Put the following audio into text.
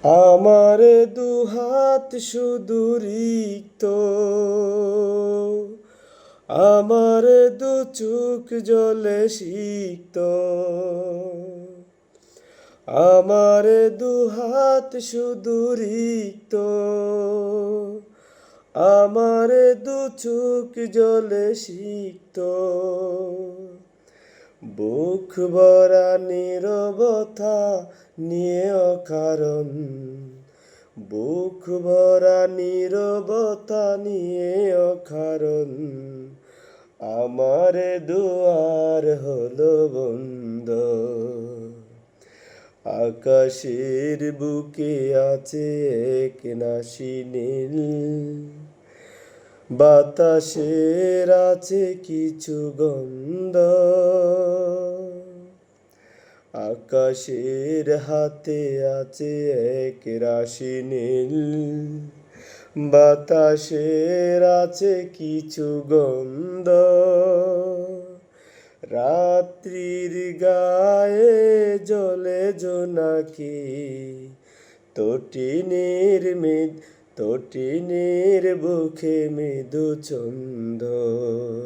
আমার দুহাত শুধু রিক্ত, আমার দু চোখ জলে সিক্ত, আমার দুহাত শুধু রিক্ত, আমার দু চোখ জলে সিক্ত, বুক ভরা নীরবতা নিয়ে অকারণ, বুক ভরা নীরবতা নিয়ে অকারণ, আমার দুয়ার হলো বন্ধ। আকাশের বুকে আছে এক নাসি নীল, বাতাসের আছে কিছু গন্ধ, আকাশের হাতে আছে এক রাশি নীল, বাতাসের আছে কিছু গন্ধ, রাত্রির গায়ে জ্বলে জোনাকি, তটিনীর বুকে মৃদু ছন্দ।